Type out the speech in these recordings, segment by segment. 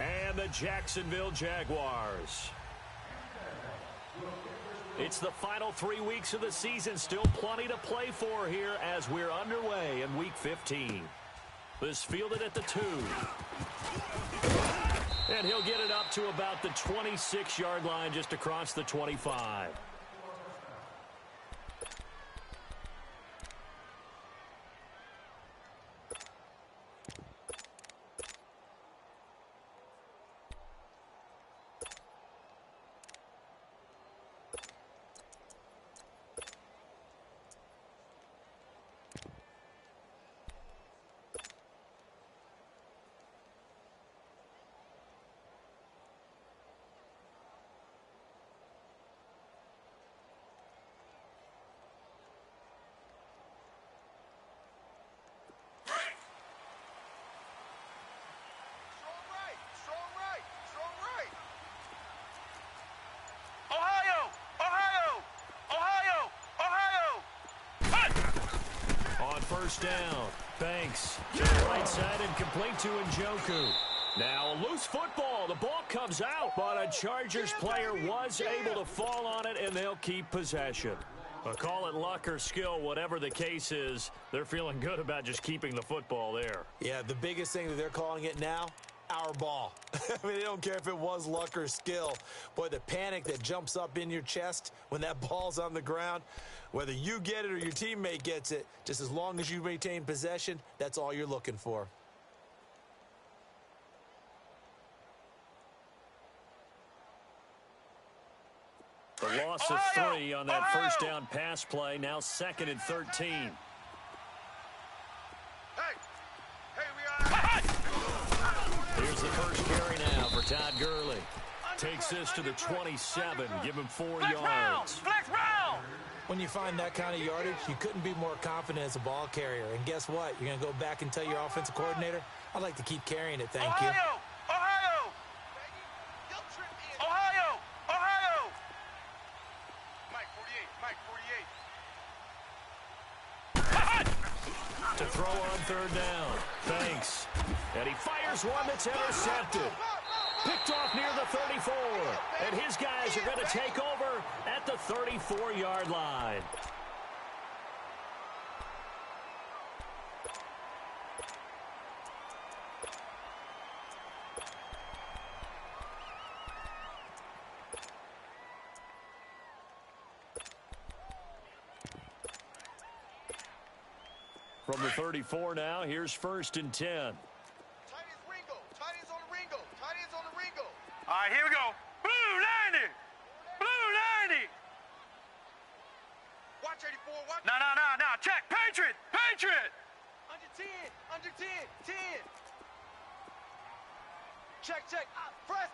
and the Jacksonville Jaguars. It's the final 3 weeks of the season. Still plenty to play for here as we're underway in Week 15. This fielded at the 2. And he'll get it up to about the 26-yard line just across the 25. First down. Banks to the right side and complete to Njoku. Now a loose football. The ball comes out, but a Chargers player was able to fall on it, and they'll keep possession. Call it luck or skill, whatever the case is, they're feeling good about just keeping the football there. Yeah, the biggest thing that they're calling it now, our ball. I mean, they don't care if it was luck or skill. Boy, the panic that jumps up in your chest when that ball's on the ground, whether you get it or your teammate gets it, just as long as you maintain possession, that's all you're looking for. The loss of 3 on that first down pass play, now 2nd and 13. Here's the first carry now for Todd Gurley. Takes this to the 27, give him 4 yards. Flex round! When you find that kind of yardage, you couldn't be more confident as a ball carrier. And guess what? You're going to go back and tell your offensive coordinator, I'd like to keep carrying it, thank you. Ohio! Mike 48. To throw on third down. Banks. And he fires one that's intercepted. Picked off near the 34. And his guys are going to take over at the 34-yard line. From the 34 now, here's 1st and 10. All right, here we go. Blue 90. Blue 90. Watch 84. Watch. No. Check. Patriot. Under 10. 10. Check. Press.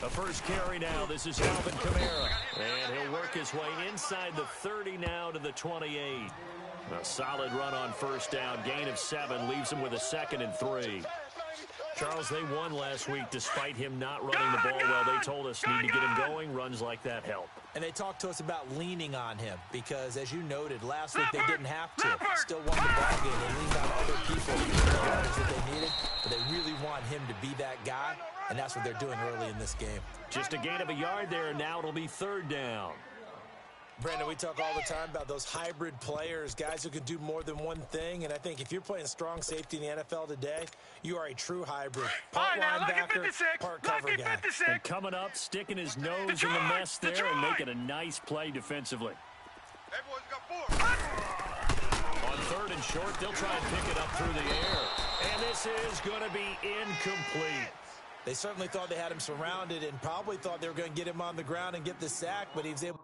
The first carry now. This is Alvin Kamara. And he'll work his way inside the 30 now to the 28. A solid run on first down. Gain of 7 leaves him with a 2nd and 3. Charles, they won last week despite him not running the ball well. They told us need to get him going. Runs like that help. And they talked to us about leaning on him because, as you noted, last week they didn't have to. Still won the ball game. They leaned on other people to get the yards that they needed, but they really want him to be that guy, and that's what they're doing early in this game. Just a gain of a yard there, and now it'll be 3rd down. Brandon, we talk all the time about those hybrid players, guys who can do more than one thing. And I think if you're playing strong safety in the NFL today, you are a true hybrid. Part linebacker, part cover guy. And coming up, sticking his nose in the mess there and making a nice play defensively. Everyone's got 4. On 3rd and short, they'll try and pick it up through the air. And this is going to be incomplete. They certainly thought they had him surrounded and probably thought they were going to get him on the ground and get the sack, but he was able.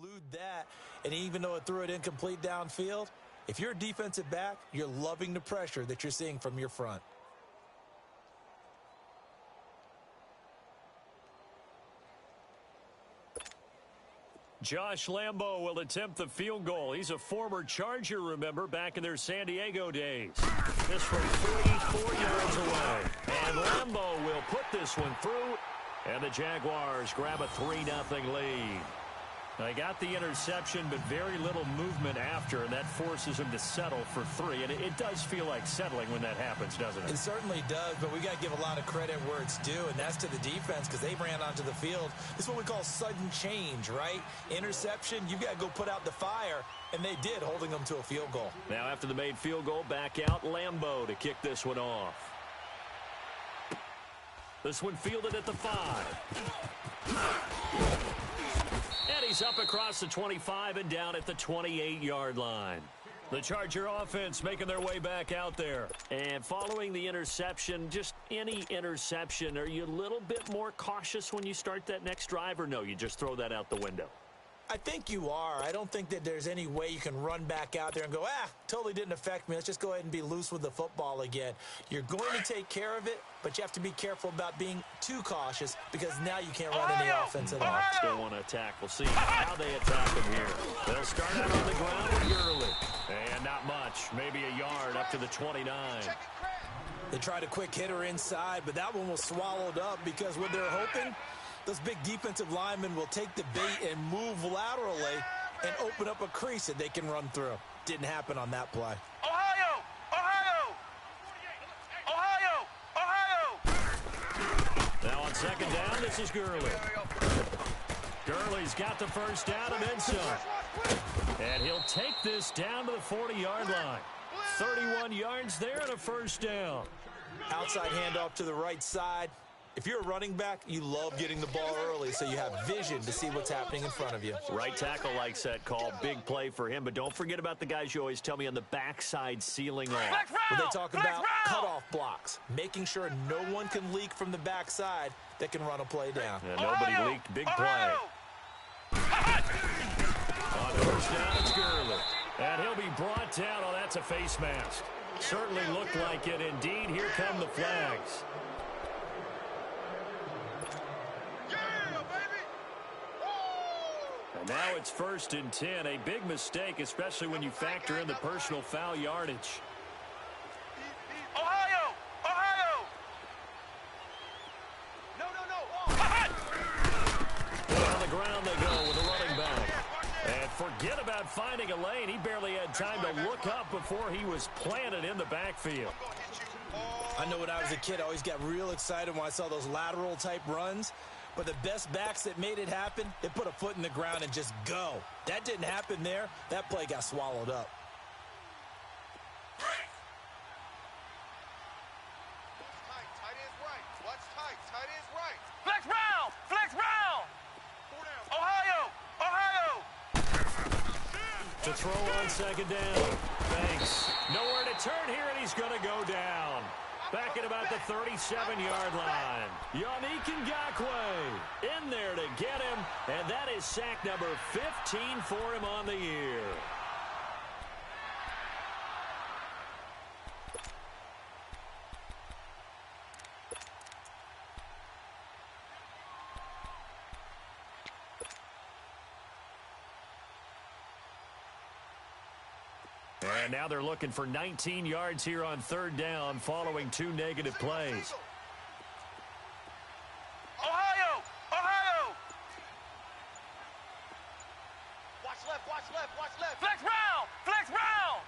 Elude that, and even though it threw it incomplete downfield, If you're a defensive back, you're loving the pressure that you're seeing from your front. Josh Lambo will attempt the field goal. He's a former Charger, remember, back in their San Diego days. This from 34 yards away. And Lambo will put this one through, and the Jaguars grab a 3-0 lead. They got the interception, but very little movement after, and that forces them to settle for 3. And it does feel like settling when that happens, doesn't it? It certainly does, but we got to give a lot of credit where it's due, and that's to the defense because they ran onto the field. This is what we call sudden change, right? Interception, you got to go put out the fire, and they did, holding them to a field goal. Now after the made field goal, back out Lambo to kick this one off. This one fielded at the 5. And he's up across the 25 and down at the 28-yard line. The Charger offense making their way back out there. And following the interception, just any interception, are you a little bit more cautious when you start that next drive, or no, you just throw that out the window? I think you are. I don't think that there's any way you can run back out there and go, totally didn't affect me. Let's just go ahead and be loose with the football again. You're going to take care of it, but you have to be careful about being too cautious because now you can't run any offense at all. Still want to attack. We'll see how they attack him here. They'll start out on the ground with Gurley. And not much. Maybe a yard up to the 29. They tried a quick hitter inside, but that one was swallowed up because what they're hoping, those big defensive linemen will take the bait and move laterally and open up a crease that they can run through. Didn't happen on that play. Ohio! Ohio! Ohio! Ohio! Now on second down, this is Gurley. Gurley's got the first down and then some. And he'll take this down to the 40-yard line. 31 yards there and a first down. Outside handoff to the right side. If you're a running back, you love getting the ball early so you have vision to see what's happening in front of you. Right tackle likes that call. Big play for him. But don't forget about the guys you always tell me on the backside sealing off. When they talk about cutoff blocks, making sure no one can leak from the backside that can run a play down. And nobody leaked. Big play. On first down, it's Gurley. And he'll be brought down. Oh, that's a face mask. Certainly looked like it. Indeed, here come the flags. And now it's 1st and 10. A big mistake, especially when you factor in the personal foul yardage. Ohio! Ohio! No. On the ground they go with a running back. And forget about finding a lane. He barely had time to look up before he was planted in the backfield. I know when I was a kid, I always got real excited when I saw those lateral type runs. But the best backs that made it happen, they put a foot in the ground and just go. That didn't happen there. That play got swallowed up. Tight end's right. Watch tight. Tight end's right. Flex round! Flex round! Ohio! Ohio! To throw on second down. Thanks. Nowhere to turn here, and he's going to go down. Back at about the 37-yard line. Yannick Ngakoue in there to get him, and that is sack number 15 for him on the year. And now they're looking for 19 yards here on third down following 2 negative plays. Ohio! Ohio! Watch left, watch left, watch left. Flex round! Flex round!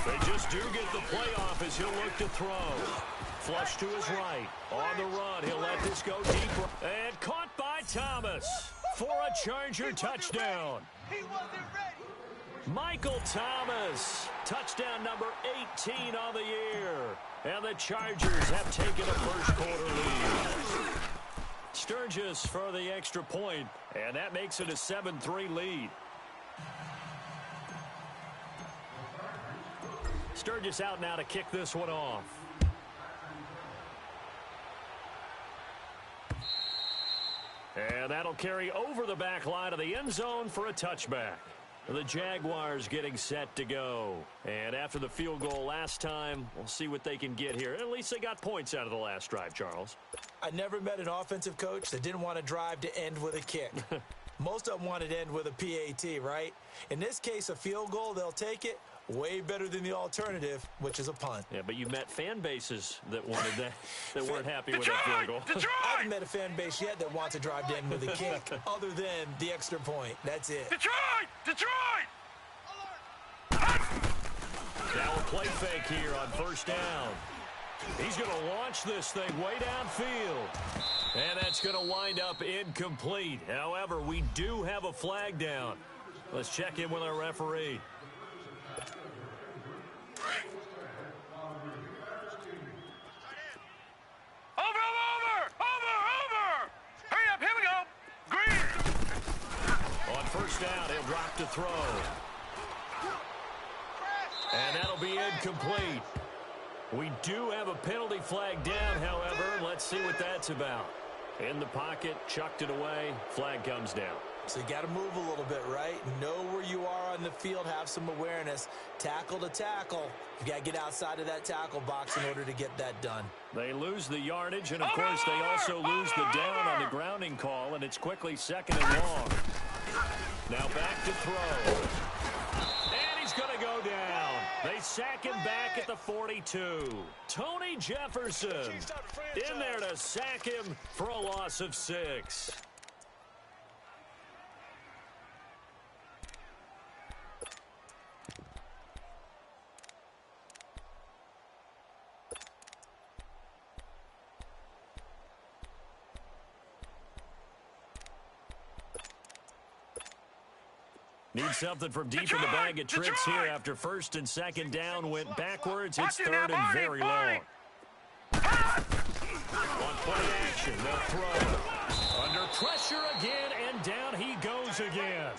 They just do get the play off as he'll look to throw. Flush to his right. On the run, he'll let this go deep. And caught by Thomas for a Charger touchdown. He wasn't ready. Michael Thomas, touchdown number 18 on the year. And the Chargers have taken a first-quarter lead. Sturgis for the extra point, and that makes it a 7-3 lead. Sturgis out now to kick this one off. And that'll carry over the back line of the end zone for a touchback. The Jaguars getting set to go. And after the field goal last time, we'll see what they can get here. At least they got points out of the last drive, Charles. I never met an offensive coach that didn't want to drive to end with a kick. Most of them wanted to end with a PAT, right? In this case, a field goal, they'll take it. Way better than the alternative, which is a punt. Yeah, but you met fan bases that wanted that, that weren't happy with that field goal. I haven't met a fan base yet that wants to drive to end with a kick, other than the extra point. That's it. Detroit! Detroit! Now a play fake here on first down. He's going to launch this thing way downfield. And that's going to wind up incomplete. However, we do have a flag down. Let's check in with our referee. Over! Hurry up, here we go! Green! On first down, he'll drop to throw. And that'll be incomplete. We do have a penalty flag down, however. Let's see what that's about. In the pocket, chucked it away, flag comes down. So you got to move a little bit, right? Know where you are on the field, have some awareness. Tackle to tackle. You got to get outside of that tackle box in order to get that done. They lose the yardage, and of course they also lose the down on the grounding call, and it's quickly second and long. Now back to throw. And he's going to go down. They sack him back at the 42. Tony Jefferson in there to sack him for a loss of 6. Need something from deep in the bag of tricks here after first and second down went backwards. It's third and very long. On play action, they'll throw. Under pressure again, and down he goes again.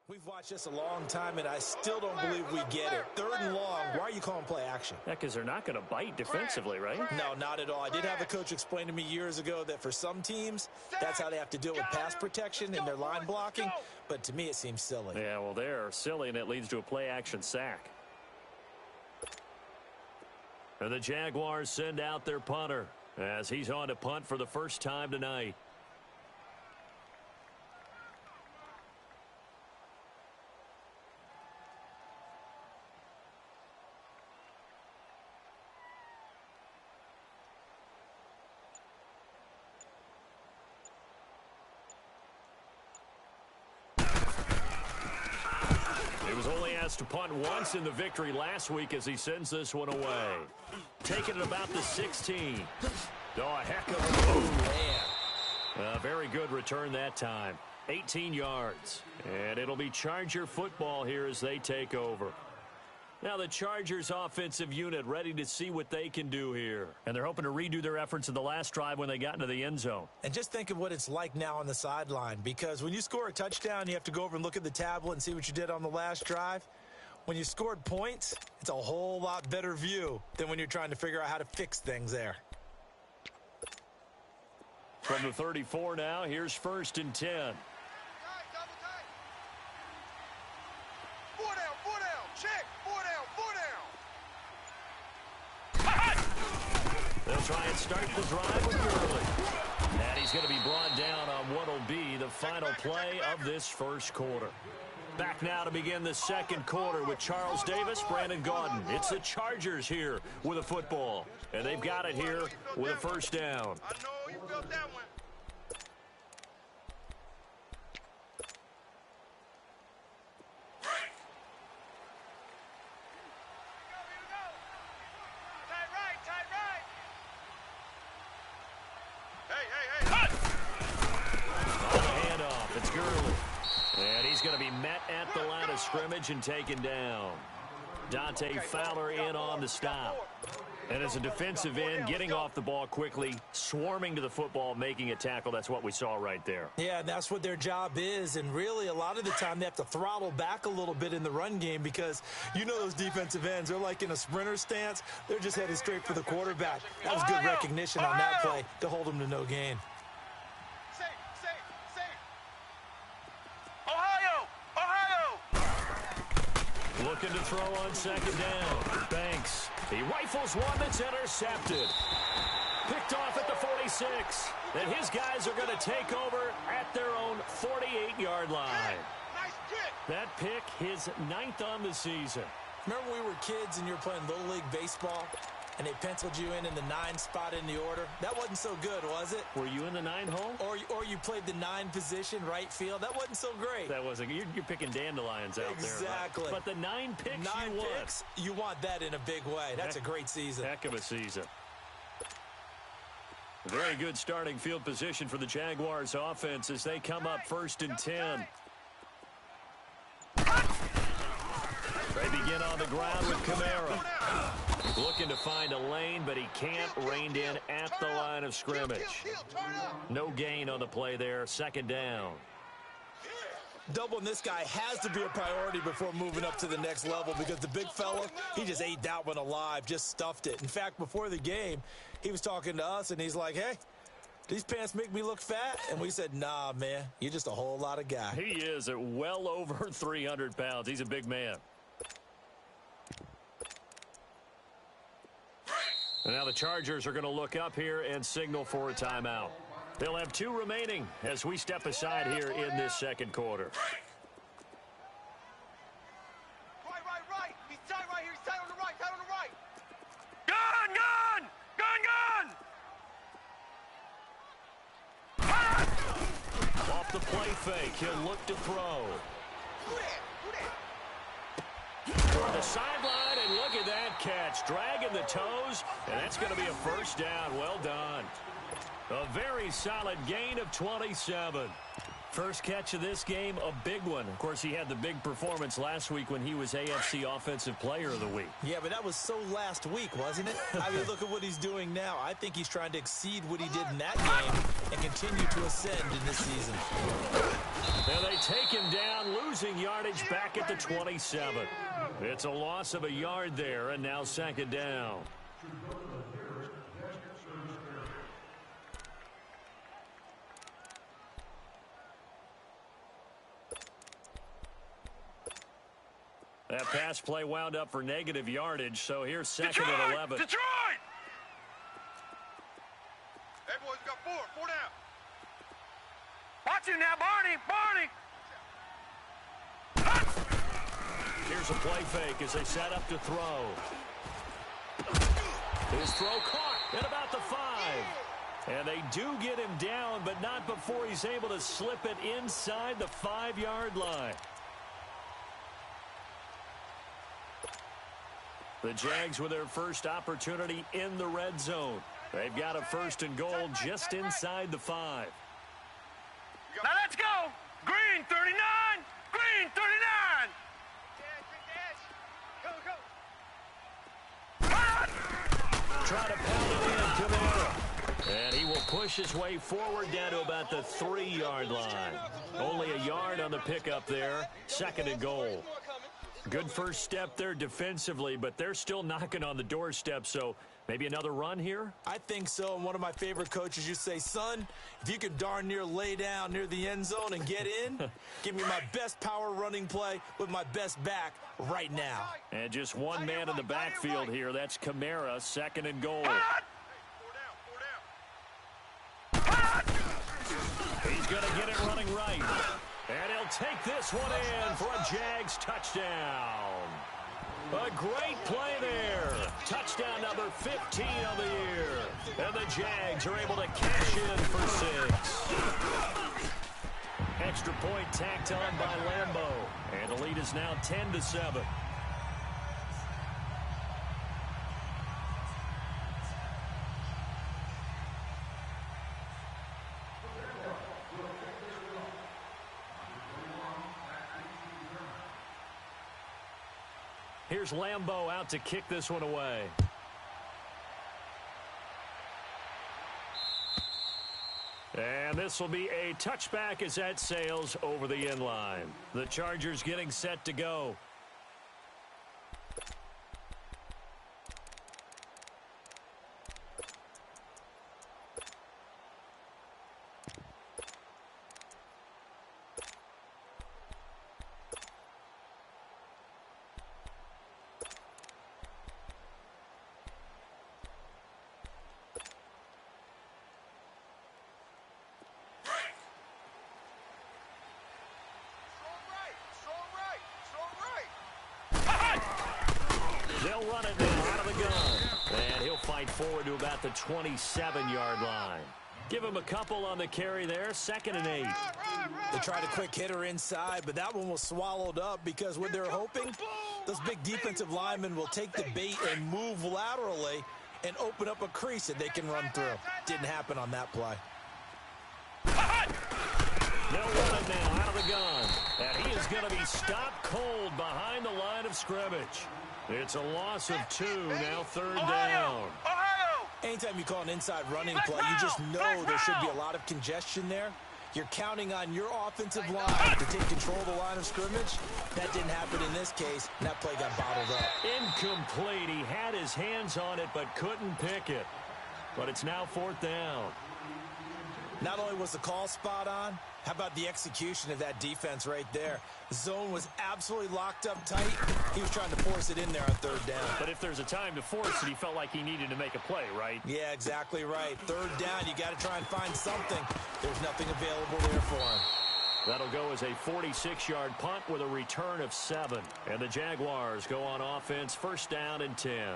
We've watched this a long time, and I still don't believe we get it. Third and long, why are you calling play action? Yeah, because they're not going to bite defensively, right? No, not at all. I did have a coach explain to me years ago that for some teams, that's how they have to deal with pass protection and their line blocking. But to me, it seems silly. Yeah, well, they're silly, and it leads to a play action sack. And the Jaguars send out their punter as he's on to punt for the first time tonight. To punt once in the victory last week as he sends this one away. Taking it about the 16. Oh, a heck of a move. Man. A very good return that time. 18 yards. And it'll be Charger football here as they take over. Now the Chargers offensive unit ready to see what they can do here. And they're hoping to redo their efforts in the last drive when they got into the end zone. And just think of what it's like now on the sideline, because when you score a touchdown, you have to go over and look at the tablet and see what you did on the last drive. When you scored points, it's a whole lot better view than when you're trying to figure out how to fix things there. From the 34 now, here's first and 10. Four down, check, four down. They'll try and start the drive with Gurley. And he's going to be brought down on what will be the final play of this first quarter. Back now to begin the second quarter with Charles Davis, Brandon Gaudin. It's the Chargers here with a football. And they've got it here with a first down. I know you felt that one. going to be met at the line of scrimmage and taken down. Dante Fowler in on the stop. And as a defensive end, getting off the ball quickly, swarming to the football, making a tackle, that's what we saw right there. Yeah, that's what their job is. And really, a lot of the time, they have to throttle back a little bit in the run game because you know those defensive ends, they're like in a sprinter stance. They're just headed straight for the quarterback. That was good recognition on that play to hold them to no gain. Looking to throw on second down. Banks. He rifles one that's intercepted. Picked off at the 46. And his guys are going to take over at their own 48-yard line. That pick, his 9th on the season. Remember when we were kids and you were playing Little League Baseball and they penciled you in the 9 spot in the order? That wasn't so good, was it? Were you in the 9 hole? Or you played the 9 position, right field. That wasn't so great. That wasn't. You're picking dandelions out there. Exactly. Right? But the 9 picks 9 you want. picks, you want that in a big way. That's a great season. Heck of a season. Very good starting field position for the Jaguars offense as they come up 1st and 10. They begin on the ground with Kamara. Looking to find a lane, but he can't. Reined in at the line of scrimmage. No gain on the play there. 2nd down. Doubling this guy has to be a priority before moving up to the next level because the big fella, he just ate that one alive, just stuffed it. In fact, before the game, he was talking to us, and he's like, hey, these pants make me look fat? And we said, nah, man, you're just a whole lot of guy. He is at well over 300 pounds. He's a big man. And now the Chargers are going to look up here and signal for a timeout. They'll have 2 remaining as we step aside here in this 2nd quarter. Right. He's tied right here. He's tied on the right. Gun! Off the play fake, he'll look to throw. Who that? Toward the sideline, and look at that catch. Dragging the toes, and that's going to be a 1st down. Well done. A very solid gain of 27. First catch of this game, a big one. Of course, he had the big performance last week when he was AFC Offensive Player of the Week. Yeah, but that was so last week, wasn't it? I mean, look at what he's doing now. I think he's trying to exceed what he did in that game and continue to ascend in this season. And they take him down, losing yardage back at the 27. It's a loss of a yard there, and now 2nd down. That pass play wound up for negative yardage, so here's 2nd and 11. Detroit! Hey, boys, we got 4 down. Watch him now, Barney! Here's a play fake as they set up to throw. His throw caught at about the 5. And they do get him down, but not before he's able to slip it inside the 5-yard line. The Jags with their first opportunity in the red zone. They've got a 1st and goal just inside the 5. Now let's go! Green 39! Green 39! Try to pound it in, Kamara. And he will push his way forward down to about the 3-yard line. Only a yard on the pickup there. 2nd and goal. Good first step there defensively, but they're still knocking on the doorstep, so maybe another run here? I think so, and one of my favorite coaches used to say, son, if you can darn near lay down near the end zone and get in, give me my best power running play with my best back right now. And just one man in the backfield here. That's Kamara, 2nd and goal. He's going to get it running right. And he'll take this one in for a Jags touchdown. A great play there. Touchdown number 15 of the year. And the Jags are able to cash in for 6. Extra point tacked on by Lambeau. And the lead is now 10-7. here's Lambeau out to kick this one away. And this will be a touchback as that sails over the end line. The Chargers getting set to go. They'll run it now out of the gun. And he'll fight forward to about the 27-yard line. Give him a couple on the carry there. 2nd and 8. They tried a quick hitter inside, but that one was swallowed up because what they're hoping, those big defensive linemen will take the bait and move laterally and open up a crease that they can run through. Didn't happen on that play. They'll run it now out of the gun. And he is going to be stopped cold behind the line of scrimmage. It's a loss of 2, now 3rd down. Anytime you call an inside running play, you just know there should be a lot of congestion there. You're counting on your offensive line to take control of the line of scrimmage. That didn't happen in this case. That play got bottled up. Incomplete. He had his hands on it but couldn't pick it. But it's now 4th down. Not only was the call spot on, how about the execution of that defense right there? The zone was absolutely locked up tight. He was trying to force it in there on 3rd down. But if there's a time to force it, he felt like he needed to make a play, right? Yeah, exactly right. 3rd down, you got to try and find something. There's nothing available there for him. That'll go as a 46-yard punt with a return of 7. And the Jaguars go on offense, 1st down and 10.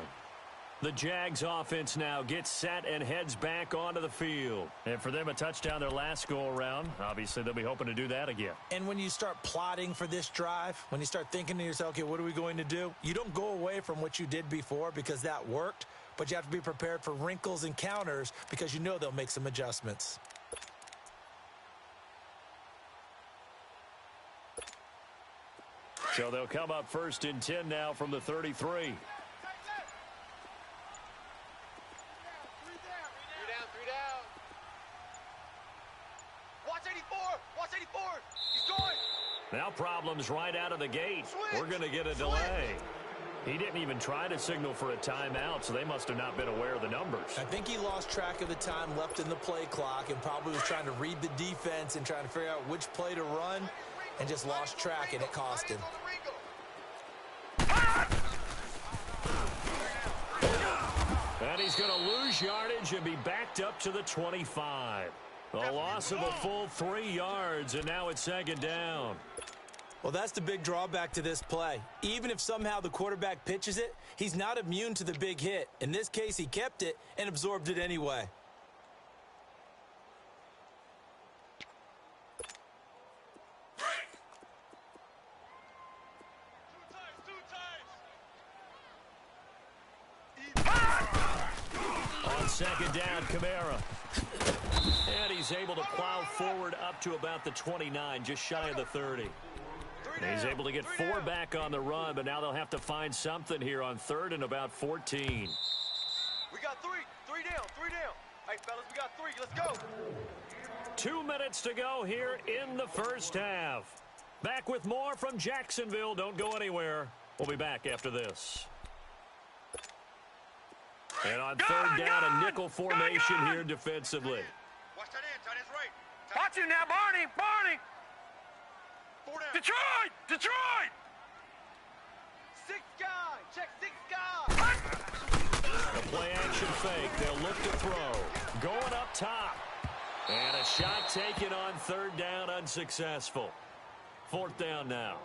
The Jags offense now gets set and heads back onto the field. And for them, a touchdown their last go-around. Obviously, they'll be hoping to do that again. And when you start plotting for this drive, when you start thinking to yourself, okay, what are we going to do? You don't go away from what you did before because that worked, but you have to be prepared for wrinkles and counters because you know they'll make some adjustments. So they'll come up 1st and 10 now from the 33. Now problems right out of the gate. We're going to get a delay. He didn't even try to signal for a timeout, so they must have not been aware of the numbers. I think he lost track of the time left in the play clock and probably was trying to read the defense and trying to figure out which play to run and just lost track, and it cost him. And he's going to lose yardage and be backed up to the 25. A loss of a full 3 yards, and now it's 2nd down. Well, that's the big drawback to this play. Even if somehow the quarterback pitches it, he's not immune to the big hit. In this case, he kept it and absorbed it anyway. On 2nd down, Kamara. And he's able to plow forward up to about the 29, just shy of the 30. And he's able to get 4 back on the run, but now they'll have to find something here on 3rd and about 14. We got 3. 3 down. 3 down. Hey, fellas, we got 3. Let's go. 2 minutes to go here in the 1st half. Back with more from Jacksonville. Don't go anywhere. We'll be back after this. And on 3rd down, a nickel formation here defensively. Watch that in. Tight end's right. Watch it now, Barney. Barney. 4 down. Detroit. Detroit. 6 guy. Check 6 guy. A play action fake. They'll look to throw. Going up top. And a shot taken on 3rd down, unsuccessful. 4th down now.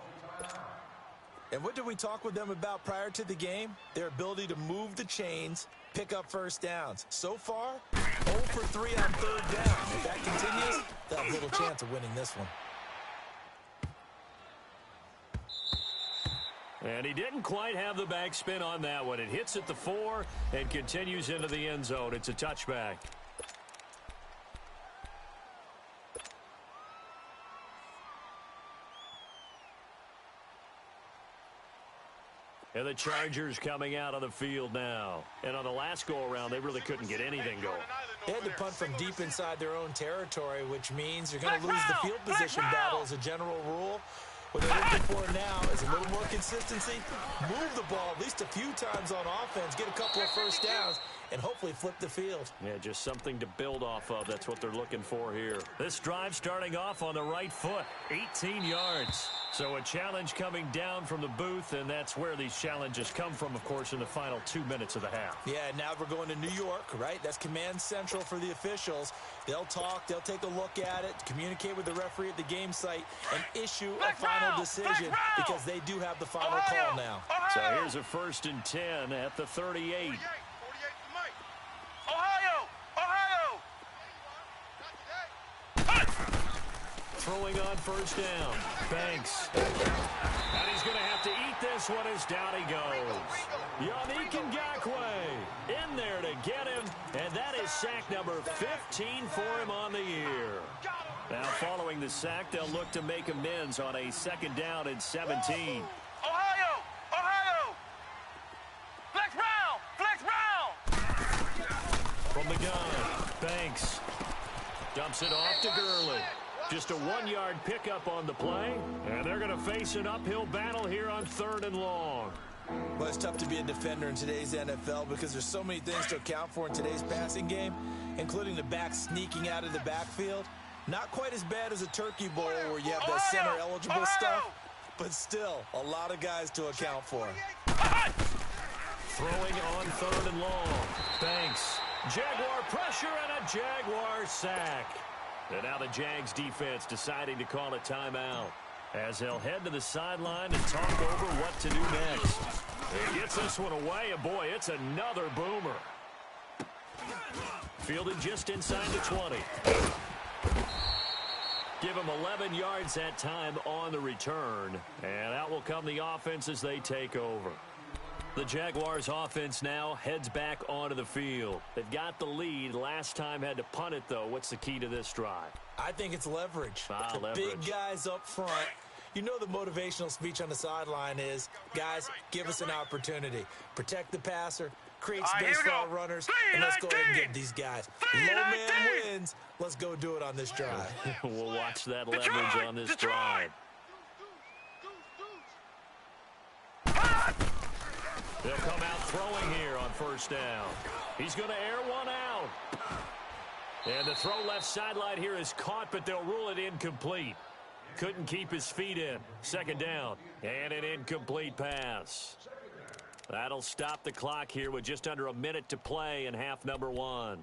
And what did we talk with them about prior to the game? Their ability to move the chains, pick up 1st downs. So far, 0 for 3 on 3rd down. If that continues, they'll have little chance of winning this one. And he didn't quite have the backspin on that one. It hits at the 4 and continues into the end zone. It's a touchback. And the Chargers coming out on the field now. And on the last go-around, they really couldn't get anything going. They had to punt from deep inside their own territory, which means you're going to lose the field position battle as a general rule. What they're looking for now is a little more consistency, move the ball at least a few times on offense, get a couple of first downs, and hopefully flip the field. Yeah, just something to build off of. That's what they're looking for here. This drive starting off on the right foot, 18 yards. So a challenge coming down from the booth, and that's where these challenges come from, of course, in the final 2 minutes of the half. Yeah, now we're going to New York, right? That's command central for the officials. They'll talk, they'll take a look at it, communicate with the referee at the game site, and issue a final decision because they do have the final call now. So here's a 1st and 10 at the 38. Throwing on 1st down. Banks. And he's going to have to eat this one as down he goes. Yannick Ngakoue in there to get him. And that is sack number 15 for him on the year. Now following the sack, they'll look to make amends on a 2nd down and 17. Ohio! Flex round! From the gun, Banks dumps it off to Gurley. Just a 1-yard pickup on the play, and they're going to face an uphill battle here on 3rd and long. Well, it's tough to be a defender in today's NFL because there's so many things to account for in today's passing game, including the back sneaking out of the backfield. Not quite as bad as a turkey bowl where you have the center-eligible stuff, but still a lot of guys to account for. Throwing on 3rd and long. Banks. Jaguar pressure and a Jaguar sack. And now the Jags defense deciding to call a timeout as they'll head to the sideline and talk over what to do next. He gets this one away, and boy, it's another boomer. Fielded just inside the 20. Give him 11 yards that time on the return, and out will come the offense as they take over. The Jaguars offense now heads back onto the field. They've got the lead. Last time had to punt it, though. What's the key to this drive? I think it's leverage. The Leverage. big guys up front. You know the motivational speech on the sideline is, guys, give us an opportunity. Protect the passer, create space for our runners, and let's go ahead and get these guys. Low man wins. Let's go do it on this drive. We'll watch that leverage on this drive. They'll come out throwing here on 1st down. He's going to air one out. And the throw left sideline here is caught, but they'll rule it incomplete. Couldn't keep his feet in. 2nd down. And an incomplete pass. That'll stop the clock here with just under a minute to play in half number 1.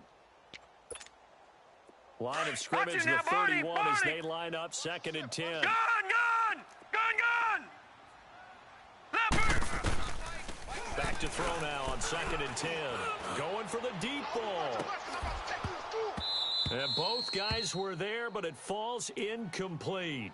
Line of scrimmage, the 31 as they line up 2nd and 10. Gun! Back to throw now on 2nd and 10. Going for the deep ball. And both guys were there, but it falls incomplete.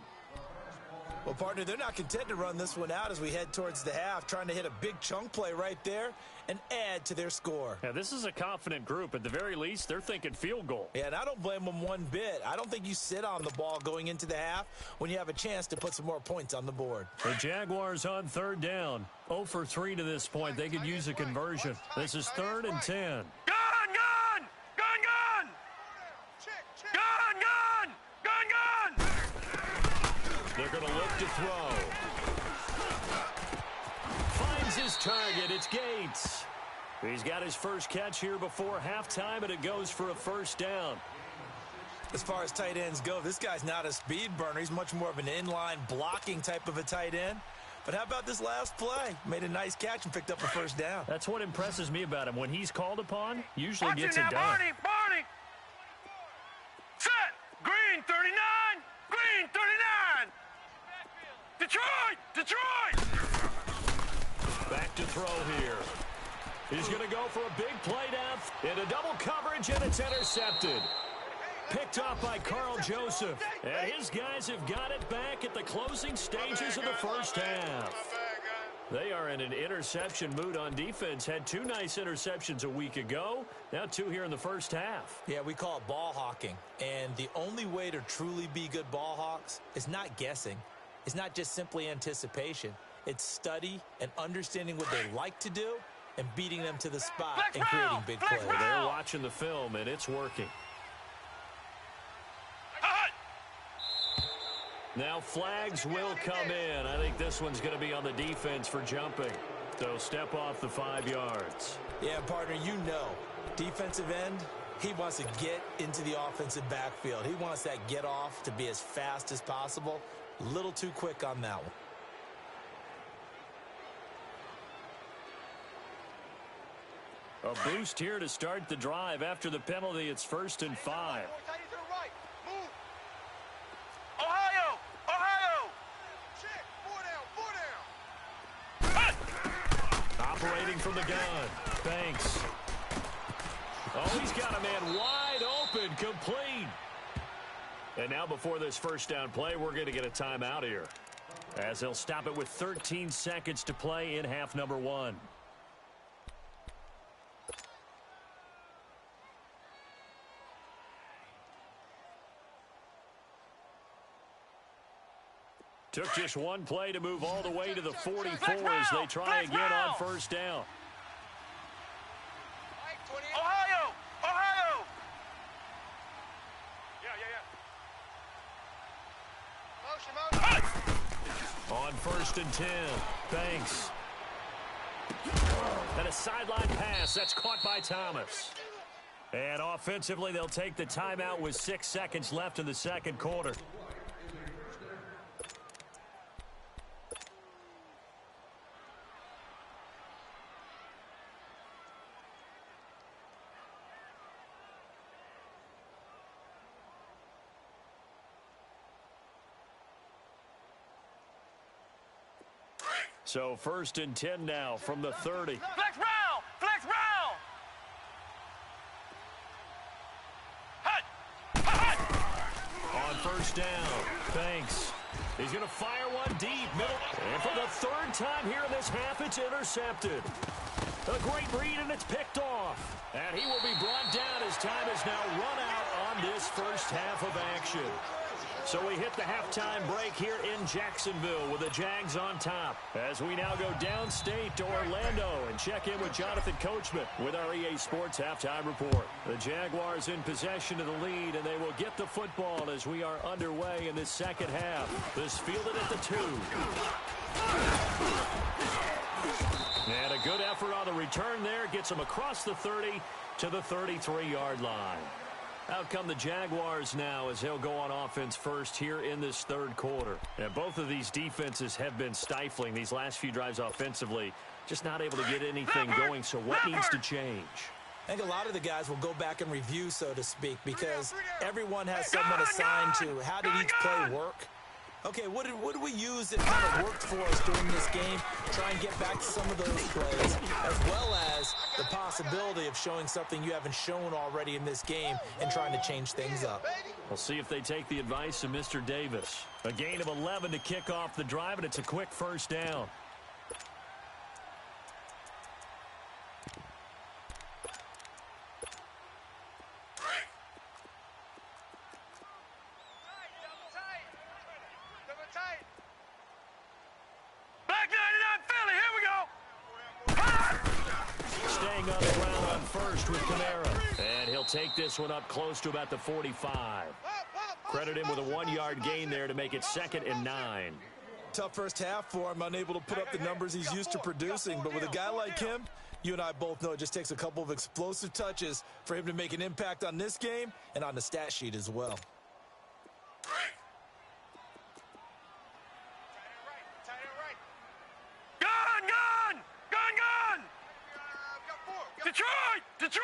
Well, partner, they're not content to run this one out as we head towards the half, trying to hit a big chunk play right there and add to their score. Yeah, this is a confident group. At the very least, they're thinking field goal. Yeah, and I don't blame them one bit. I don't think you sit on the ball going into the half when you have a chance to put some more points on the board. The Jaguars on 3rd down. 0 for 3 to this point. They could use a conversion. This is 3rd and 10. They're going to look to throw. Finds his target. It's Gates. He's got his first catch here before halftime, and it goes for a 1st down. As far as tight ends go, this guy's not a speed burner. He's much more of an inline blocking type of a tight end. But how about this last play? Made a nice catch and picked up a 1st down. That's what impresses me about him. When he's called upon, usually gets it done. Barney! Set! Green 39! Green 39! Detroit! Back to throw here. He's going to go for a big play down into double coverage, and it's intercepted. Picked off by Carl Joseph. And his guys have got it back at the closing stages of the 1st half. They are in an interception mood on defense. Had 2 nice interceptions a week ago. Now 2 here in the 1st half. Yeah, we call it ball hawking. And the only way to truly be good ball hawks is not guessing. It's not just simply anticipation. It's study and understanding what they like to do and beating them to the spot and creating big plays. They're watching the film, and it's working. Now flags will come in. I think this one's going to be on the defense for jumping. So step off the 5 yards. Yeah, partner, you know, defensive end, he wants to get into the offensive backfield. He wants that get off to be as fast as possible. A little too quick on that one. A boost here to start the drive. After the penalty, it's 1st and 5. Ohio! Ohio! Check. 4 down. 4 down. Operating from the gun. Banks. Oh, he's got a man wide open, complete. And now before this first down play, we're going to get a timeout here, as they'll stop it with 13 seconds to play in half number 1. Took just one play to move all the way to the 44 as they try again on first down. Ohio! Ohio! Motion, motion. On 1st and 10, Banks. And a sideline pass. That's caught by Thomas. And offensively, they'll take the timeout with 6 seconds left in the second quarter. So 1st and 10 now from the 30. Flex round! Flex round! Hut! On first down, Banks. He's going to fire one deep, middle. And for the 3rd time here in this half, it's intercepted. A great read, and it's picked off. And he will be brought down as time is now run out on this first half of action. So we hit the halftime break here in Jacksonville with the Jags on top. As we now go downstate to Orlando and check in with Jonathan Coachman with our EA Sports Halftime Report. The Jaguars in possession of the lead, and they will get the football as we are underway in this second half. This fielded at the 2. And a good effort on the return there. Gets them across the 30 to the 33-yard line. Out come the Jaguars now as they'll go on offense first here in this 3rd quarter. And both of these defenses have been stifling these last few drives offensively. Just not able to get anything going, so what needs to change? I think a lot of the guys will go back and review, so to speak, because everyone has someone assigned to how did each play work. Okay, what did we use that kind of worked for us during this game? Try and get back to some of those plays, as well as the possibility of showing something you haven't shown already in this game and trying to change things up. We'll see if they take the advice of Mr. Davis. A gain of 11 to kick off the drive, and it's a quick first down. Black 99 Philly, here we go! Staying on the ground on first with Kamara. And he'll take this one up close to about the 45. Credit him with a 1-yard gain there to make it 2nd and 9. Tough first half for him, unable to put up the numbers he's used to producing. But with a guy like him, you and I both know it just takes a couple of explosive touches for him to make an impact on this game and on the stat sheet as well. Gun! Gun! Gun! Gun! Detroit! Detroit!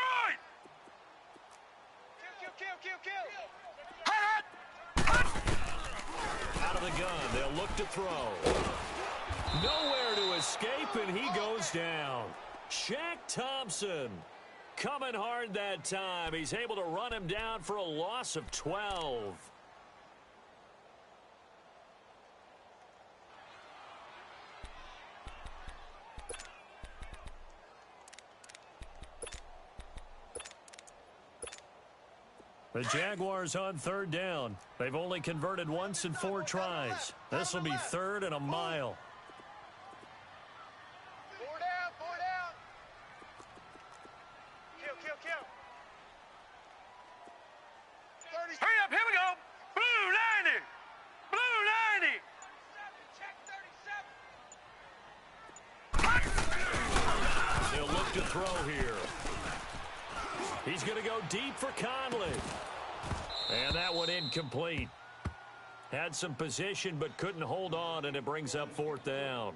Kill. Hut! Out of the gun, they'll look to throw. Nowhere to escape, and he goes down. Shaq Thompson coming hard that time. He's able to run him down for a loss of 12. The Jaguars on 3rd down. They've only converted once in 4 tries. This will be 3rd and a mile. 90! Blue 90! Check 37. They'll look to throw here. He's going to go deep for Conley. And that one incomplete. Had some position but couldn't hold on, and it brings up fourth down.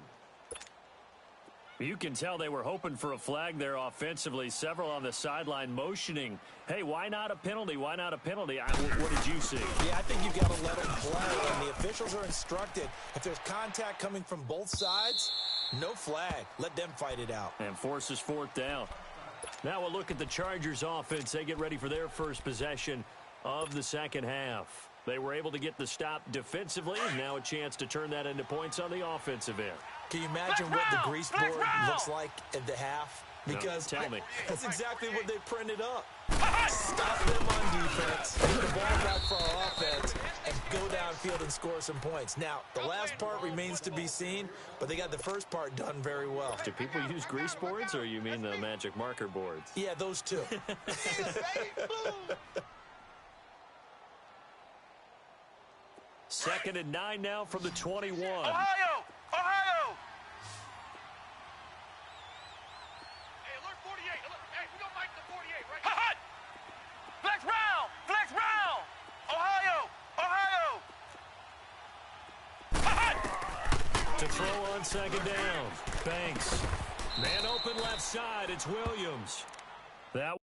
You can tell they were hoping for a flag there offensively. Several on the sideline motioning, hey, why not a penalty? Why not a penalty? What did you see? Yeah, I think you got to let them play, and the officials are instructed. If there's contact coming from both sides, no flag. Let them fight it out. And forces fourth down. Now we'll look at the Chargers offense. They get ready for their first possession of the second half. They were able to get the stop defensively, and now a chance to turn that into points on the offensive end. Can you imagine what the grease board looks like at the half? Because no, tell me. That's exactly what they printed up. Stop them on defense, get the ball back for our offense, and go downfield and score some points. Now, the last part remains to be seen, but they got the first part done very well. Do people use grease boards, or you mean the magic marker boards? Yeah, those two. Second and 9 now from the 21. Ohio! Ohio! Hey, alert 48. Alert. Hey, we don't like the 48, right? Hot! Flex round! Flex round! Ohio! Ohio! Hot! To throw on second down. Banks. Man open left side. It's Williams. That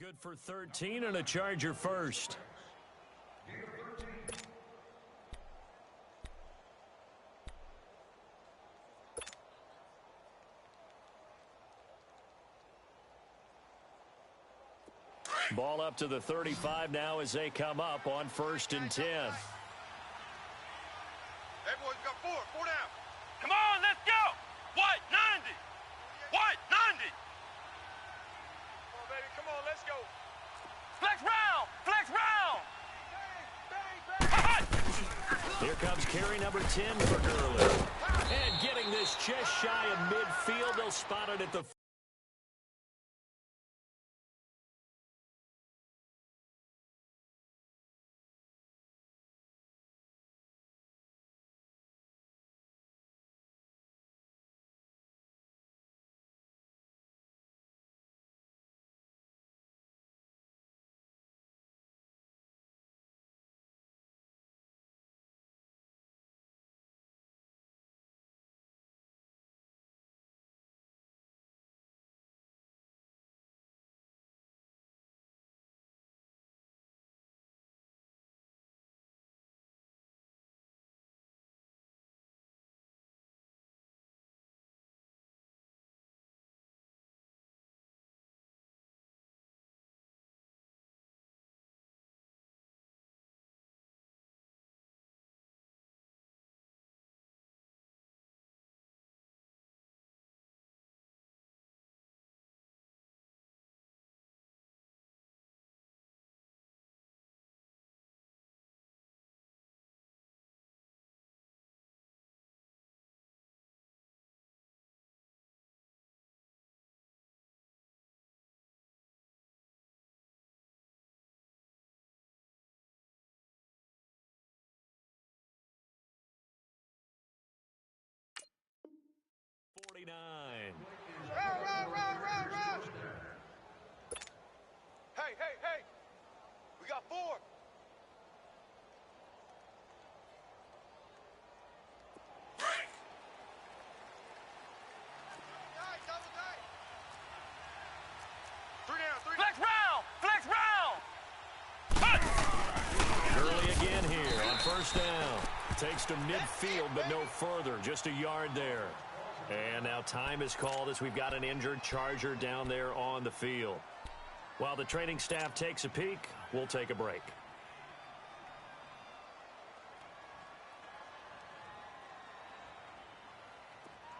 good for 13 and a Charger first. Ball up to the 35 now as they come up on 1st and 10. Hey, boys, we got four. Four down. Come on, let's go! White, 90! White, 90! Come on, baby. Come on, let's go. Flex round! Flex round! Bang, bang, bang. Here comes carry number 10 for Gurley. And getting this just shy of midfield. They'll spot it at the Run. Hey. We got four. Tight, double tight. Three down. Flex round! Flex round! Hot! Gurley again here on 1st down. Takes to midfield, but no further. Just a yard there. And now time is called as we've got an injured Charger down there on the field. While the training staff takes a peek, we'll take a break.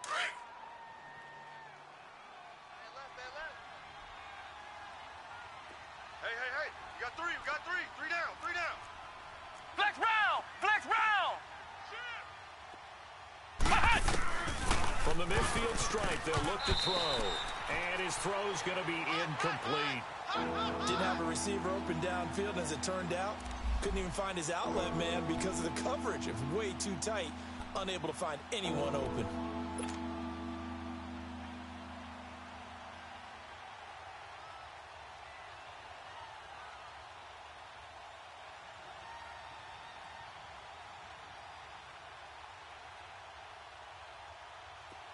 Hey. You got three. Three down. Flex round! From the midfield stripe, they'll look to throw. And his throw's going to be incomplete. Didn't have a receiver open downfield, as it turned out. Couldn't even find his outlet man because of the coverage. It was way too tight. Unable to find anyone open.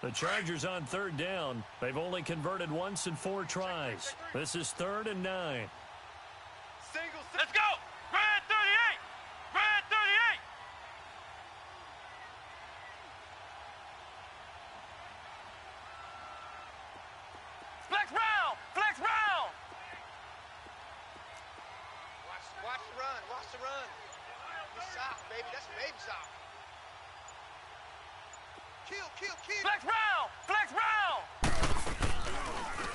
The Chargers on third down. They've only converted once in 4 tries. This is 3rd and 9. Let's go! Red 38! Red 38! Flex round! Watch the run. He's soft, baby. That's baby soft. Kill. Flex round!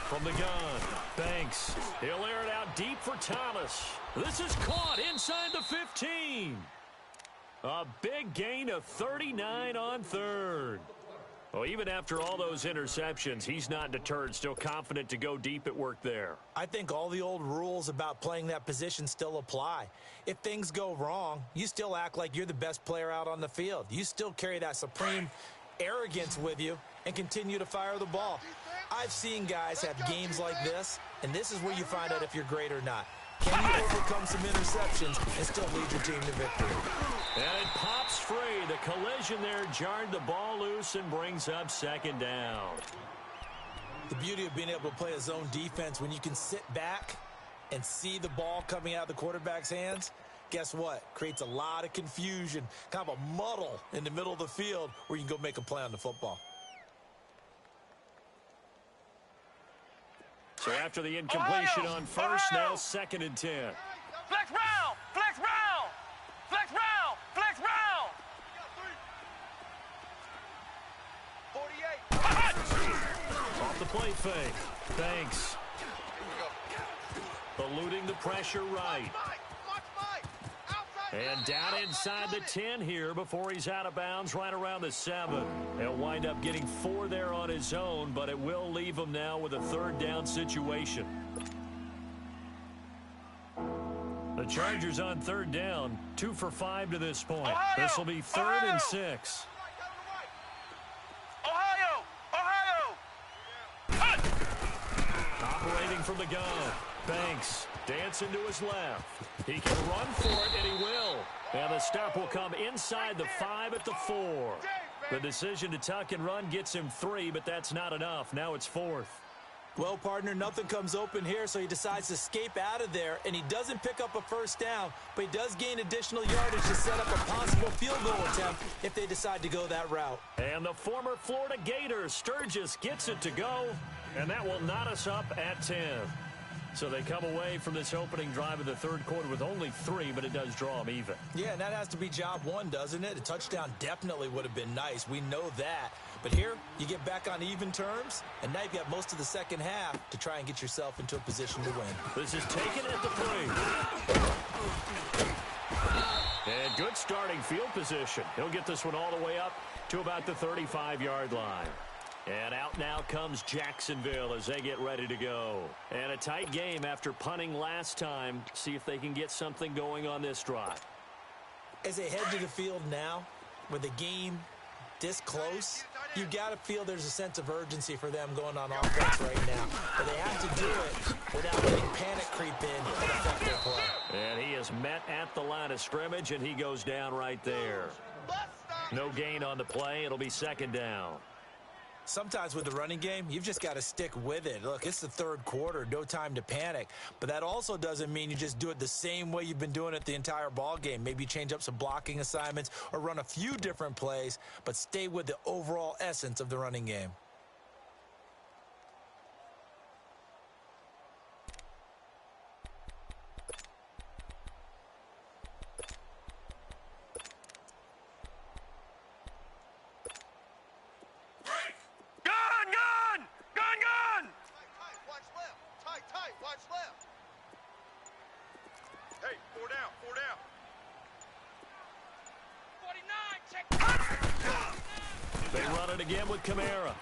From the gun, Banks. He'll air it out deep for Thomas. This is caught inside the 15. A big gain of 39 on 3rd. Well, even after all those interceptions, he's not deterred, still confident to go deep at work there. I think all the old rules about playing that position still apply. If things go wrong, you still act like you're the best player out on the field. You still carry that supreme arrogance with you and continue to fire the ball. I've seen guys have games like this, and this is where you find out if you're great or not. Can you overcome some interceptions and still lead your team to victory? And it pops free. The collision there jarred the ball loose and brings up 2nd down. The beauty of being able to play a zone defense when you can sit back and see the ball coming out of the quarterback's hands, guess what? Creates a lot of confusion, kind of a muddle in the middle of the field where you can go make a play on the football. So after the incompletion on first, now 2nd and 10. Flex round! 48. Off the play fake. Banks. Eluding the pressure right. And down inside the 10 here before he's out of bounds right around the 7. He'll wind up getting 4 there on his own, but it will leave him now with a 3rd down situation. The Chargers on 3rd down, 2 for 5 to this point. This will be 3rd and 6. Operating from the gun. Banks dancing to his left. He can run for it, and he will. And the stop will come inside the 5 at the 4. The decision to tuck and run gets him 3, but that's not enough. Now it's 4th. Well, partner, nothing comes open here, so he decides to escape out of there, and he doesn't pick up a 1st down, but he does gain additional yardage to set up a possible field goal attempt if they decide to go that route. And the former Florida Gator, Sturgis, gets it to go, and that will knot us up at 10. So they come away from this opening drive of the 3rd quarter with only 3, but it does draw them even. Yeah, and that has to be job 1, doesn't it? A touchdown definitely would have been nice. We know that. But here, you get back on even terms, and now you've got most of the 2nd half to try and get yourself into a position to win. This is taken at the 3. And good starting field position. He'll get this one all the way up to about the 35-yard line. And out now comes Jacksonville as they get ready to go. And a tight game after punting last time. See if they can get something going on this drive. As they head to the field now, with the game this close, you've got to feel there's a sense of urgency for them going on offense right now. But they have to do it without letting panic creep in and affect their play. And he is met at the line of scrimmage, and he goes down right there. No gain on the play. It'll be 2nd down. Sometimes with the running game, you've just got to stick with it. Look, it's the third quarter, no time to panic. But that also doesn't mean you just do it the same way you've been doing it the entire ball game. Maybe change up some blocking assignments or run a few different plays, but stay with the overall essence of the running game. They run it again with Kamara.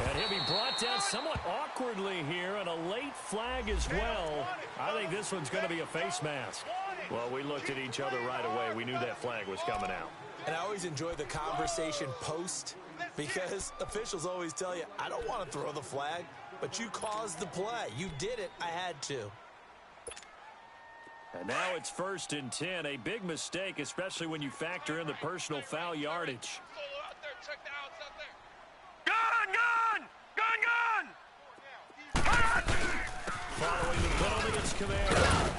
And he'll be brought down somewhat awkwardly here, and a late flag as well. I think this one's going to be a face mask. Well, we looked at each other right away. We knew that flag was coming out. And I always enjoy the conversation post, because officials always tell you, I don't want to throw the flag, but you caused the play. You did it. I had to. And now it's 1st and 10. A big mistake, especially when you factor in the personal foul yardage. Following the penalty, it's Kamara.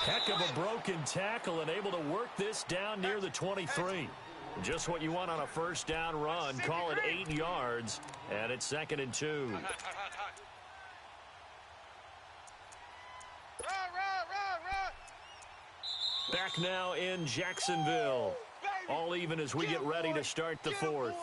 Heck of a broken tackle and able to work this down near the 23. Just what you want on a first down run. Call it 8 yards, and it's 2nd and 2. Back now in Jacksonville. All even as we get ready to start the 4th.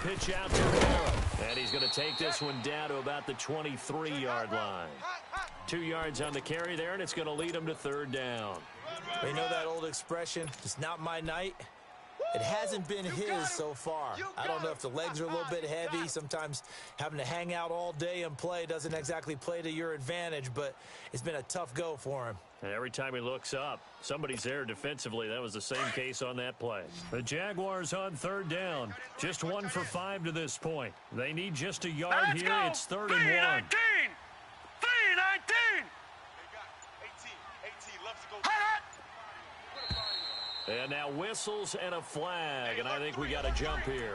Pitch out to Kamara, and he's going to take this one down to about the 23-yard line. 2 yards on the carry there, and it's going to lead him to 3rd down. You know that old expression, it's not my night? It hasn't been his so far. I don't know if the legs are a little bit heavy. Sometimes having to hang out all day and play doesn't exactly play to your advantage, but it's been a tough go for him. And every time he looks up, somebody's there defensively. That was the same case on that play. The Jaguars on 3rd down. Just 1 for 5 to this point. They need just a yard here. Go. It's 3rd and 1. 3-19. 3-19. And now whistles and a flag, and I think we got a jump here.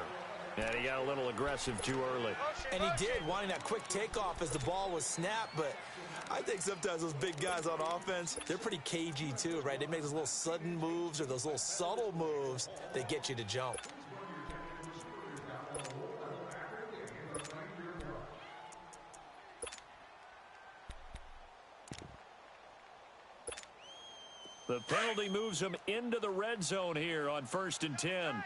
And he got a little aggressive too early. And he did, wanting that quick takeoff as the ball was snapped, but I think sometimes those big guys on offense, they're pretty cagey too, right? They make those little sudden moves or those little subtle moves that get you to jump. The penalty moves him into the red zone here on 1st and 10.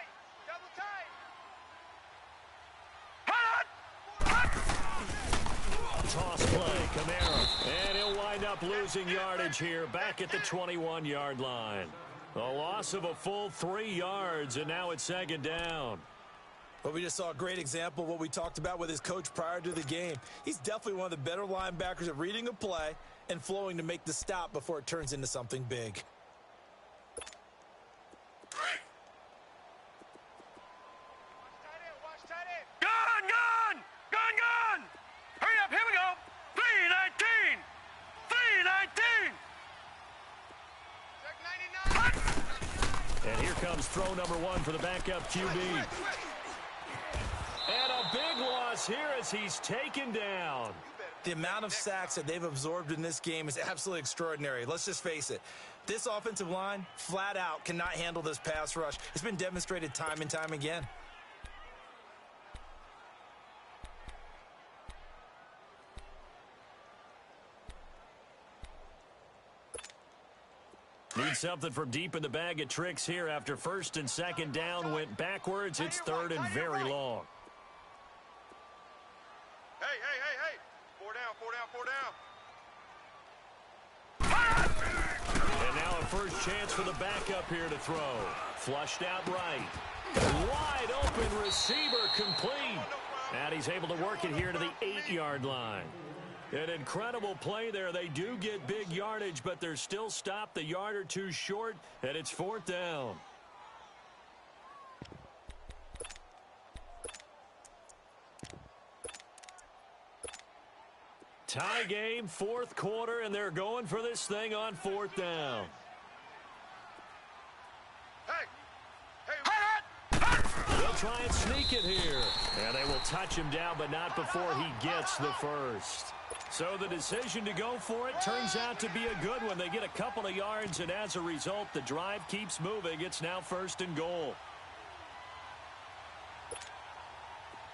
Toss play, Kamara. And he'll wind up losing yardage here back at the 21-yard line. A loss of a full 3 yards, and now it's 2nd down. Well, we just saw a great example of what we talked about with his coach prior to the game. He's definitely one of the better linebackers at reading a play and flowing to make the stop before it turns into something big. Gun! Hurry up, here we go! 3-19! 3-19! And here comes throw number 1 for the backup QB. And a big loss here as he's taken down. The amount of sacks that they've absorbed in this game is absolutely extraordinary. Let's just face it. This offensive line, flat out, cannot handle this pass rush. It's been demonstrated time and time again. Need something from deep in the bag of tricks here after 1st and 2nd down went backwards. It's 3rd and very long. Hey. 4 down. And now a first chance for the backup here to throw. Flushed out right. Wide open receiver complete. And he's able to work it here to the 8-yard line. An incredible play there. They do get big yardage, but they're still stopped a yard or two short, and it's 4th down. Tie game, 4th quarter, and they're going for this thing on 4th down. They'll try and sneak it here. And they will touch him down, but not before he gets the first. So the decision to go for it turns out to be a good one. They get a couple of yards, and as a result, the drive keeps moving. It's now 1st and goal.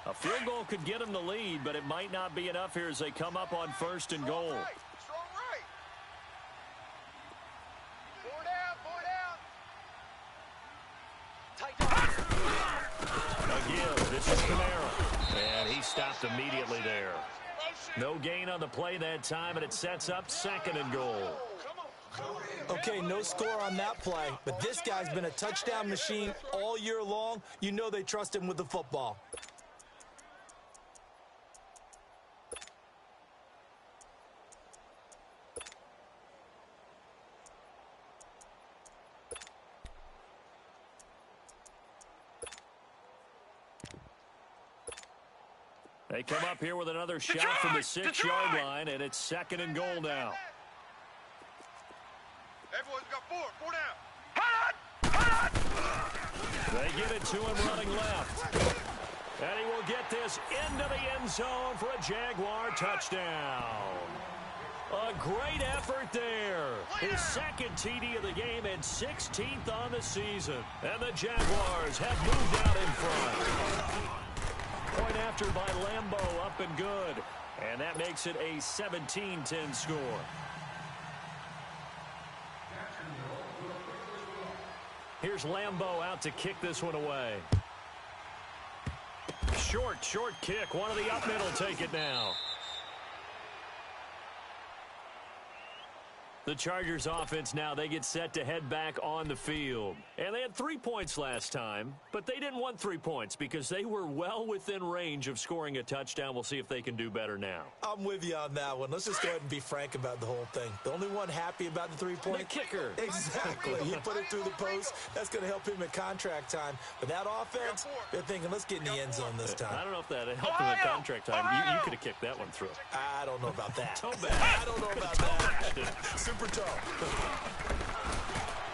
A field goal could get them the lead, but it might not be enough here as they come up on 1st and goal. Again, this is Kamara, and he stopped immediately there. No gain on the play that time, and it sets up 2nd and goal. Okay, no score on that play, but this guy's been a touchdown machine all year long. You know they trust him with the football. They come up here with another shot from the 6-yard line, and it's 2nd and goal now. Everyone's got 4 down. They give it to him running left. And he will get this into the end zone for a Jaguar touchdown. A great effort there. His 2nd TD of the game and 16th on the season. And the Jaguars have moved out in front. Point after by Lambo, up and good. And that makes it a 17-10 score. Here's Lambo out to kick this one away. Short kick. One of the up middle take it now. The Chargers offense now, they get set to head back on the field. And they had 3 points last time, but they didn't want 3 points because they were well within range of scoring a touchdown. We'll see if they can do better now. I'm with you on that one. Let's just go ahead and be frank about the whole thing. The only one happy about the 3-point? The kicker. Exactly. He put it through the post. That's going to help him in contract time. But that offense, they're thinking, let's get in the end zone this time. I don't know if that helped him in contract time. You could have kicked that one through. I don't know about that. Toe bad. I don't know about that. Super toe.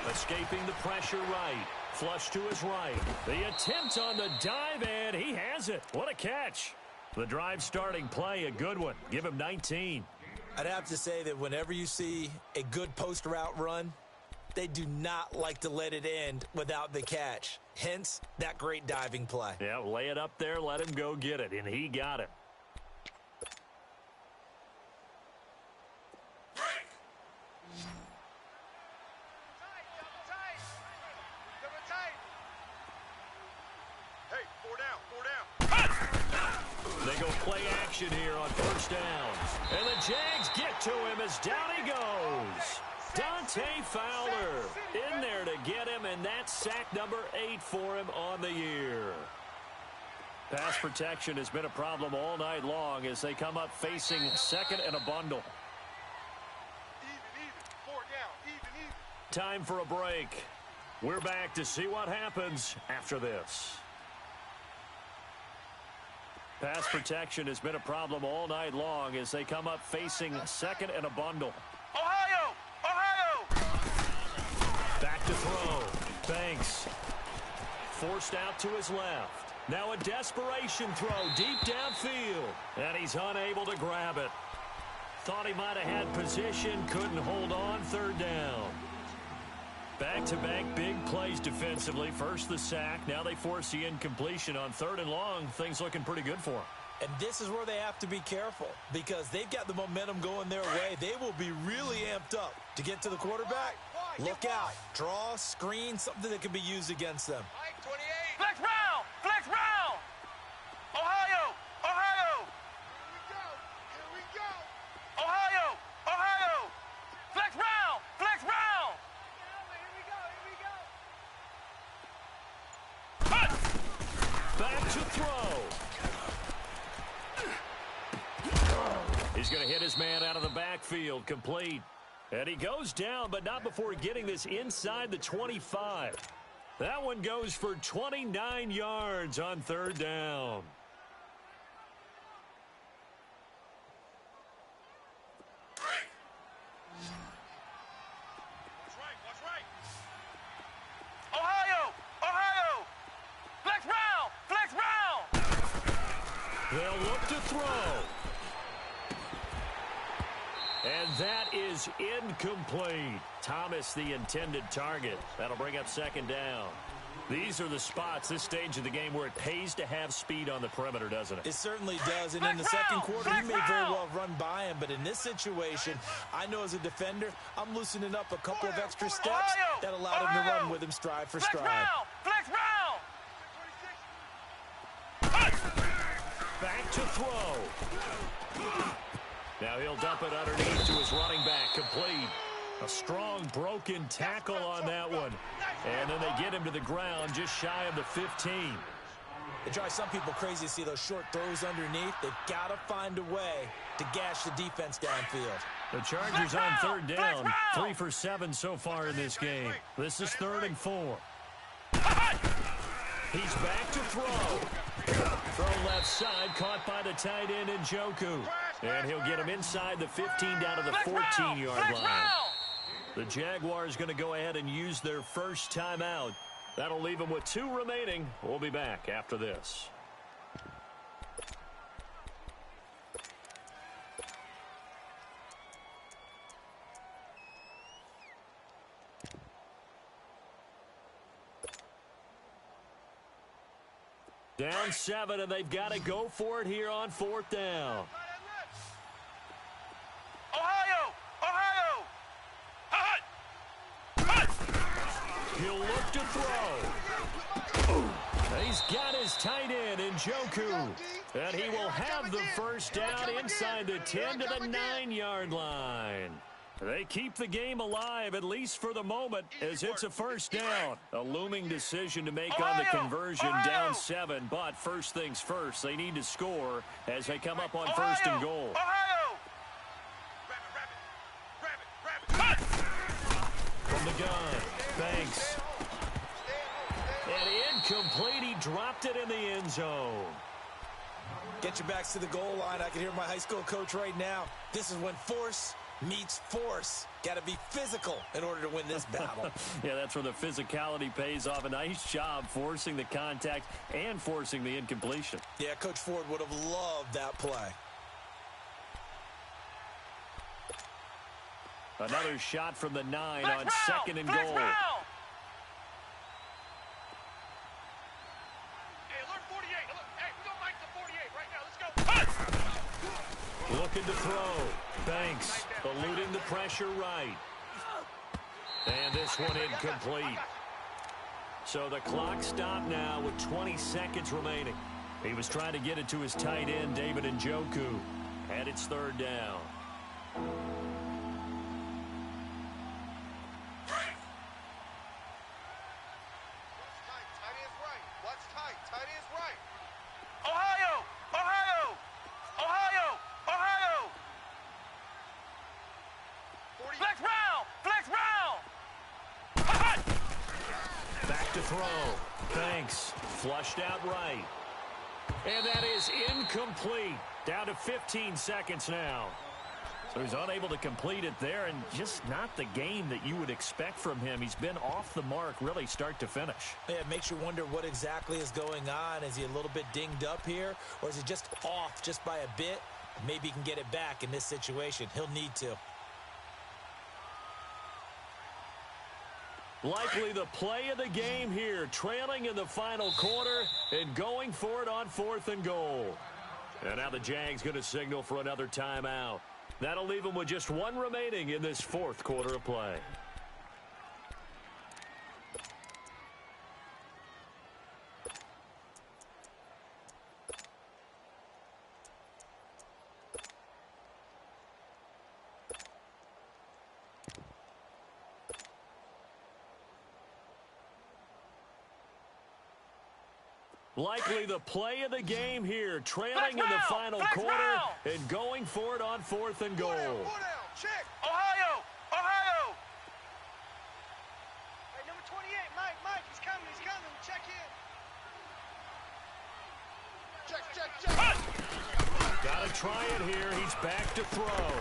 Escaping the pressure right. Flush to his right. The attempt on the dive, and he has it. What a catch. The drive starting play, a good one. Give him 19. I'd have to say that whenever you see a good post route run, they do not like to let it end without the catch. Hence, that great diving play. Yeah, lay it up there, let him go get it, and he got it. They go play action here on 1st down. And the Jags get to him as down he goes. Dante Fowler in there to get him, and that's sack number 8 for him on the year. Pass protection has been a problem all night long as they come up facing 2nd and a bundle. Even. 4 down. Even. Time for a break. We're back to see what happens after this. Pass protection has been a problem all night long as they come up facing 2nd and a bundle. Ohio! Back to throw. Banks. Forced out to his left. Now a desperation throw deep downfield. And he's unable to grab it. Thought he might have had position. Couldn't hold on. 3rd down. Back-to-back big plays defensively. First the sack. Now they force the incompletion on 3rd and long. Things looking pretty good for them. And this is where they have to be careful because they've got the momentum going their way. They will be really amped up to get to the quarterback. Look out. Draw, screen, something that can be used against them. 28. Flex round! Flex round! Ohio! Here we go. Ohio! Flex round! Flex round! Here we go. going to hit his man out of the backfield, complete. And he goes down, but not before getting this inside the 25. That one goes for 29 yards on third down. Watch right. Ohio! Flex round! They'll look to throw. And that is incomplete. Thomas, the intended target. That'll bring up second down. These are the spots, this stage of the game, where it pays to have speed on the perimeter, doesn't it? It certainly does, and in the second quarter, he may very well run by him, but in this situation, I know as a defender, I'm loosening up a couple of extra steps that allowed him to run with him stride for stride. Flex round! Back to throw. Now he'll dump it underneath to his running back, complete. A strong broken tackle on that one. And then they get him to the ground just shy of the 15. It drives some people crazy to see those short throws underneath. They've got to find a way to gash the defense downfield. The Chargers on third down, 3 for 7 so far in this game. This is 3rd and 4. He's back to throw. Throw left side, caught by the tight end Njoku. And he'll get him inside the 15 down to the 14-yard line. The Jaguars going to go ahead and use their first timeout. That'll leave them with 2 remaining. We'll be back after this. Down 7, and they've got to go for it here on 4th down. He'll look to throw. He's got his tight end, Njoku. And he will have the first down inside the 10 to the 9-yard line. They keep the game alive, at least for the moment, as it's a first down. A looming decision to make on the conversion, down 7. But first things first, they need to score as they come up on 1st and goal. From the gun, Banks. And incomplete. He dropped it in the end zone. Get your backs to the goal line. I can hear my high school coach right now. This is when force meets force. Got to be physical in order to win this battle. Yeah, that's where the physicality pays off. A nice job forcing the contact and forcing the incompletion. Yeah, Coach Ford would have loved that play. Another shot from the 9 on 2nd and goal. Looking to throw. Banks eluding the pressure right. And this one incomplete. So the clock stopped now with 20 seconds remaining. He was trying to get it to his tight end, David Njoku. And it's 3rd down. Throw. Banks flushed out right. And that is incomplete. Down to 15 seconds now. So he's unable to complete it there, and just not the game that you would expect from him. He's been off the mark really start to finish. Yeah, it makes you wonder what exactly is going on. Is he a little bit dinged up here, or is he just off just by a bit? Maybe he can get it back in this situation. He'll need to. Likely the play of the game here, trailing in the final quarter and going for it on 4th and goal. And now the Jags going to signal for another timeout. That'll leave them with just 1 remaining in this 4th quarter of play. Likely the play of the game here, trailing in the final quarter and going for it on 4th and goal. Four down, check. Ohio! Ohio! Hey, number 28, Mike, he's coming. Check in. Check. Got to try it here. He's back to throw.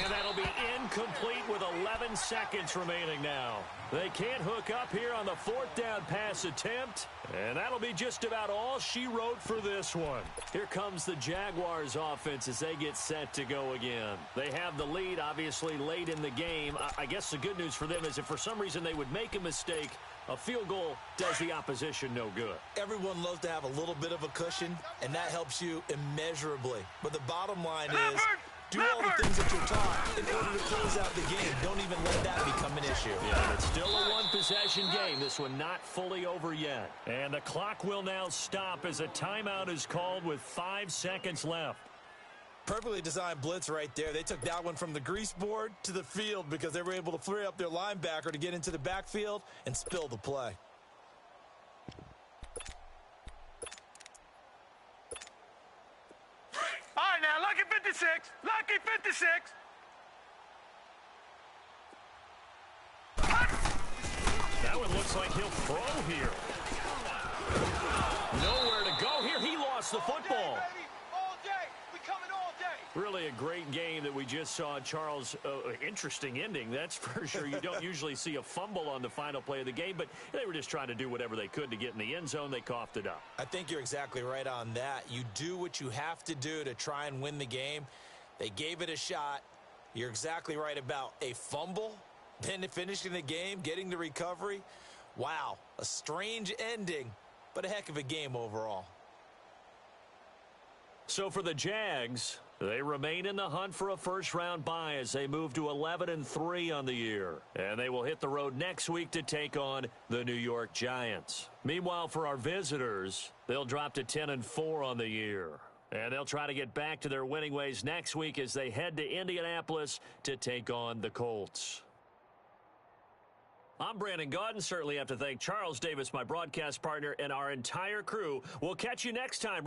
And that'll be incomplete with 11 seconds remaining now. They can't hook up here on the 4th down pass attempt. And that'll be just about all she wrote for this one. Here comes the Jaguars offense as they get set to go again. They have the lead, obviously, late in the game. I guess the good news for them is if for some reason they would make a mistake, a field goal does the opposition no good. Everyone loves to have a little bit of a cushion, and that helps you immeasurably. But the bottom line is, do all the things that you're taught in order to close out the game. Don't even let that become an issue. Yeah, it's still a one-possession game. This one not fully over yet. And the clock will now stop as a timeout is called with 5 seconds left. Perfectly designed blitz right there. They took that one from the grease board to the field because they were able to free up their linebacker to get into the backfield and spill the play. All right, now, lucky 56. Lucky 56. That one looks like he'll throw here. Nowhere to go here. He lost the football. Baby, all day. We coming all day. Really a great game that we just saw, Charles. Interesting ending, that's for sure. You don't usually see a fumble on the final play of the game, but they were just trying to do whatever they could to get in the end zone. They coughed it up. I think you're exactly right on that. You do what you have to do to try and win the game. They gave it a shot. You're exactly right about a fumble, then finishing the game, getting the recovery. Wow, a strange ending, but a heck of a game overall. So for the Jags, they remain in the hunt for a first-round bye as they move to 11-3 on the year. And they will hit the road next week to take on the New York Giants. Meanwhile, for our visitors, they'll drop to 10-4 on the year. And they'll try to get back to their winning ways next week as they head to Indianapolis to take on the Colts. I'm Brandon Gaudin. Certainly have to thank Charles Davis, my broadcast partner, and our entire crew. We'll catch you next time.